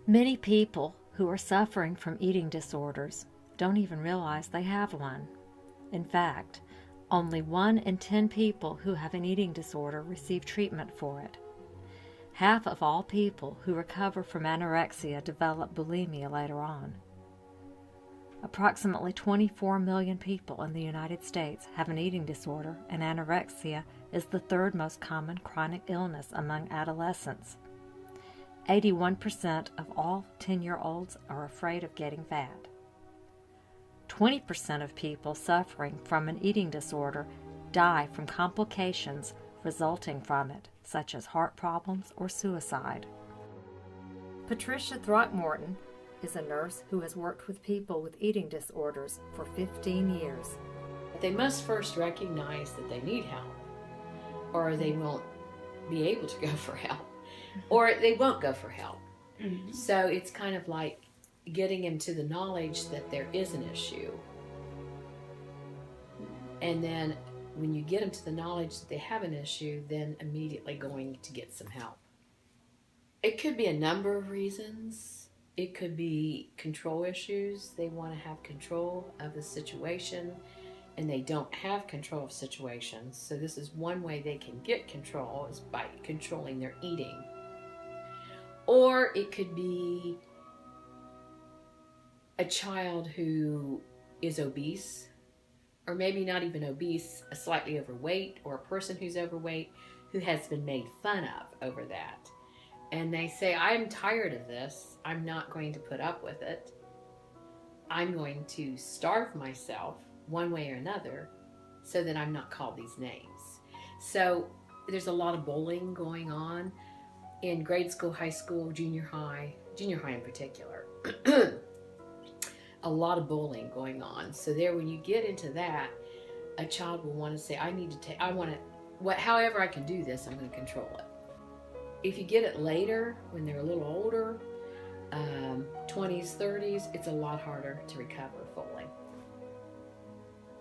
Many people who are suffering from eating disorders don't even realize they have one. In fact, only 1 in 10 people who have an eating disorder receive treatment for it. Half of all people who recover from anorexia develop bulimia later on. Approximately 24 million people in the United States have an eating disorder, and anorexia is the 3rd most common chronic illness among adolescents. 81% of all 10-year-olds are afraid of getting fat. 20% of people suffering from an eating disorder die from complications resulting from it, such as heart problems or suicide. Patricia Throckmorton is a nurse who has worked with people with eating disorders for 15 years. They must first recognize that they need help, or they won't be able to go for help, or they won't go for help. Mm-hmm. So it's kind of like getting them to the knowledge that there is an issue. And then when you get them to the knowledge that they have an issue, then immediately going to get some help. It could be a number of reasons. It could be control issues. They want to have control of the situation, and they don't have control of situations. So this is one way they can get control, is by controlling their eating. Or it could be a child who is obese, or maybe not even obese, a slightly overweight, or a person who's overweight who has been made fun of over that. And they say, I'm tired of this. I'm not going to put up with it. I'm going to starve myself one way or another so that I'm not called these names. So there's a lot of bullying going on in grade school, high school, junior high in particular. A lot of bullying going on. So there, when you get into that, a child will want to say, however I can do this, I'm going to control it. If you get it later, when they're a little older, 20s, 30s, it's a lot harder to recover fully.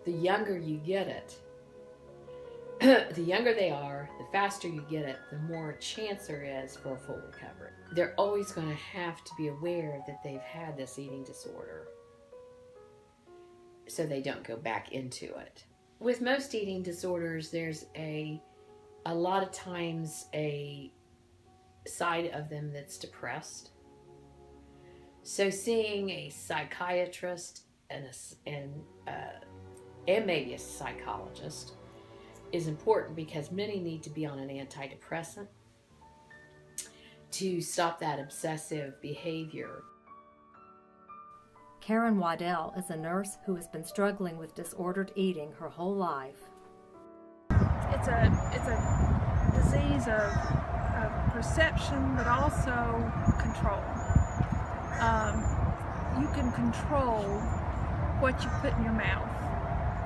The younger you get it, the younger they are, the faster you get it, the more chance there is for a full recovery. They're always going to have to be aware that they've had this eating disorder, so they don't go back into it. With most eating disorders, there's a lot of times a side of them that's depressed. So seeing a psychiatrist and maybe a psychologist is important, because many need to be on an antidepressant to stop that obsessive behavior. Karen Waddell is a nurse who has been struggling with disordered eating her whole life. It's a disease of perception, but also control. You can control what you put in your mouth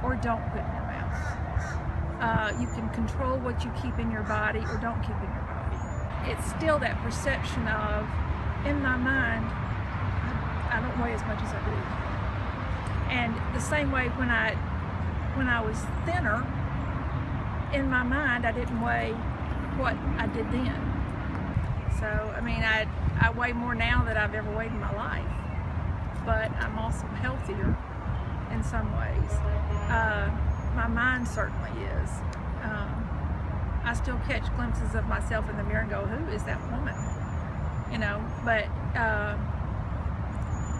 or don't put in your mouth. You can control what you keep in your body or don't keep in your body. It's still that perception of, in my mind, I don't weigh as much as I do. And the same way when I was thinner, in my mind I didn't weigh what I did then. So I mean, I weigh more now than I've ever weighed in my life, but I'm also healthier in some ways. My mind certainly is. I still catch glimpses of myself in the mirror and go, who is that woman? But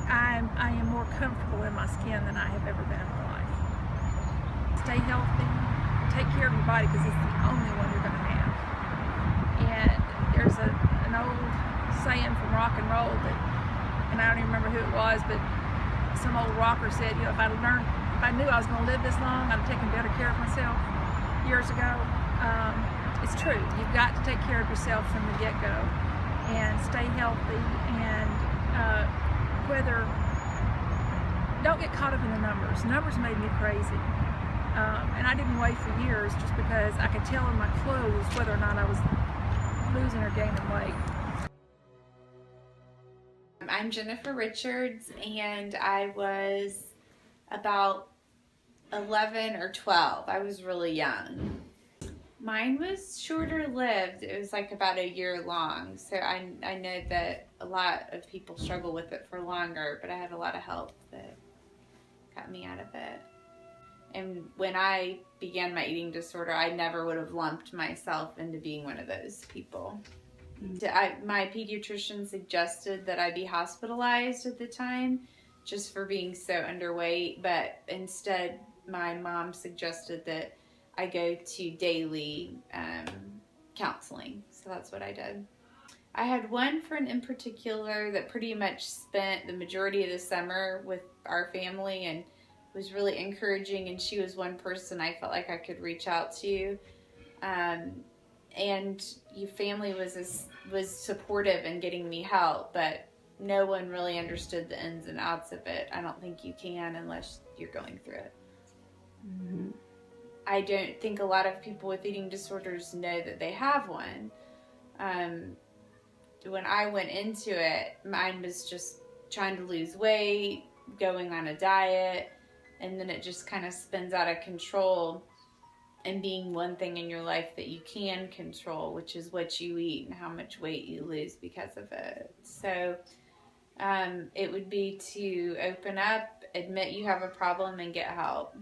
I am more comfortable in my skin than I have ever been in my life. Stay healthy, take care of your body, because it's the only one you're going to have. And there's an old saying from rock and roll and I don't even remember who it was, but some old rocker said, if I knew I was going to live this long, I'd have taken better care of myself years ago. It's true. You've got to take care of yourself from the get-go and stay healthy, and don't get caught up in the numbers. Numbers made me crazy. And I didn't weigh for years just because I could tell in my clothes whether or not I was losing or gaining weight. I'm Jennifer Richards, and I was about 11 or 12. I was really young. Mine was shorter lived. It was like about a year long. So I know that a lot of people struggle with it for longer, but I had a lot of help that got me out of it. And when I began my eating disorder, I never would have lumped myself into being one of those people. My pediatrician suggested that I be hospitalized at the time just for being so underweight, but instead my mom suggested that I go to daily counseling. So that's what I did. I had one friend in particular that pretty much spent the majority of the summer with our family and was really encouraging, and she was one person I felt like I could reach out to. And your family was supportive in getting me help, but no one really understood the ins and outs of it. I don't think you can unless you're going through it. Mm-hmm. I don't think a lot of people with eating disorders know that they have one. When I went into it, mine was just trying to lose weight, going on a diet, and then it just kind of spins out of control and being one thing in your life that you can control, which is what you eat and how much weight you lose because of it. So it would be to open up, admit you have a problem, and get help.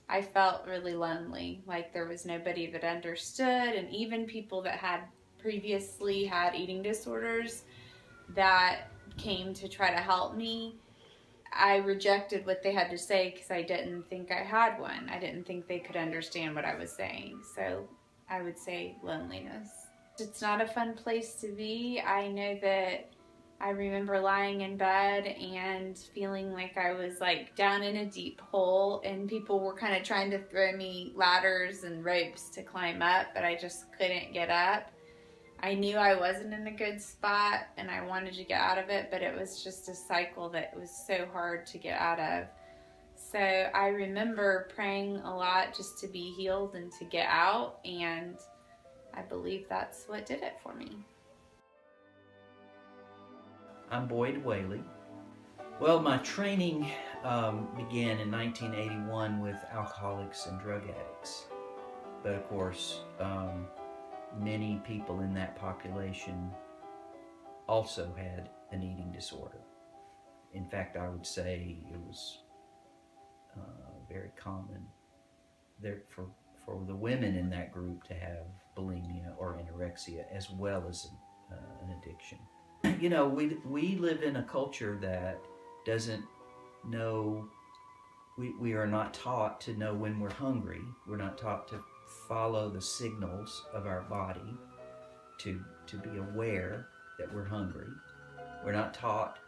I felt really lonely, like there was nobody that understood, and even people that had previously had eating disorders that came to try to help me, I rejected what they had to say because I didn't think I had one. I didn't think they could understand what I was saying. So I would say loneliness. It's not a fun place to be. I know that I remember lying in bed and feeling like I was like down in a deep hole, and people were kind of trying to throw me ladders and ropes to climb up, but I just couldn't get up. I knew I wasn't in a good spot and I wanted to get out of it, but it was just a cycle that was so hard to get out of. So I remember praying a lot just to be healed and to get out, and I believe that's what did it for me. I'm Boyd Whaley. Well, my training began in 1981 with alcoholics and drug addicts. But of course, many people in that population also had an eating disorder. In fact, I would say it was very common there for the women in that group to have bulimia or anorexia as well as an addiction. You know, we live in a culture that doesn't know, we are not taught to know when we're hungry. We're not taught to follow the signals of our body to be aware that we're hungry. We're not taught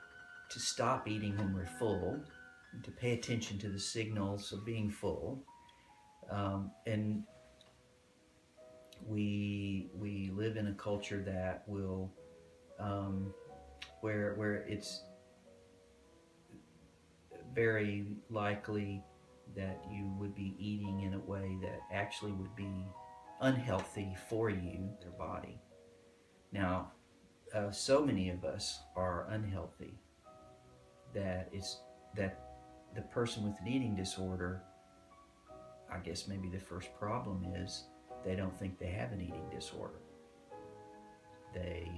to stop eating when we're full, and to pay attention to the signals of being full. And we live in a culture that will where it's very likely that you would be eating in a way that actually would be unhealthy for you, your body. Now, so many of us are unhealthy that the person with an eating disorder, I guess maybe the first problem is they don't think they have an eating disorder. They,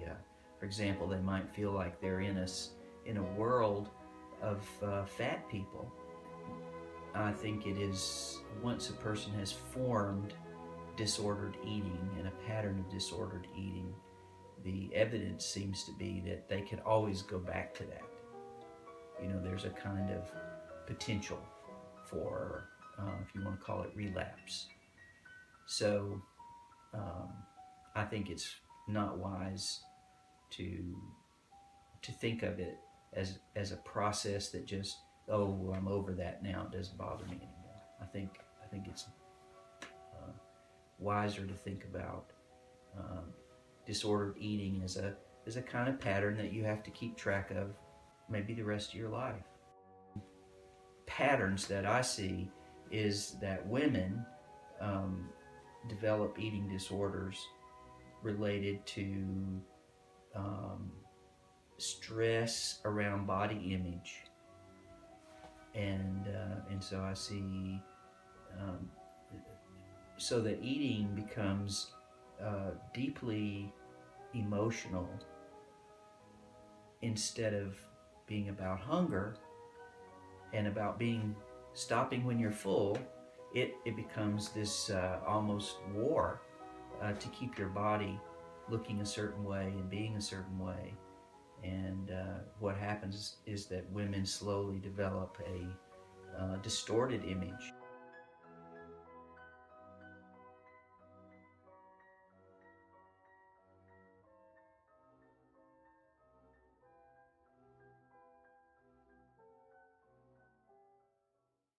for example, they might feel like they're in a world of fat people. I think it is once a person has formed disordered eating and a pattern of disordered eating, the evidence seems to be that they can always go back to that. You know, there's a kind of potential for, if you want to call it, relapse. So I think it's not wise to think of it as a process that just, oh, well, I'm over that now, it doesn't bother me anymore. I think it's wiser to think about disordered eating as a kind of pattern that you have to keep track of maybe the rest of your life. Patterns that I see is that women develop eating disorders related to stress around body image, and so I see so that eating becomes deeply emotional instead of being about hunger and about stopping when you're full. It becomes this almost war to keep your body looking a certain way and being a certain way. And what happens is that women slowly develop a distorted image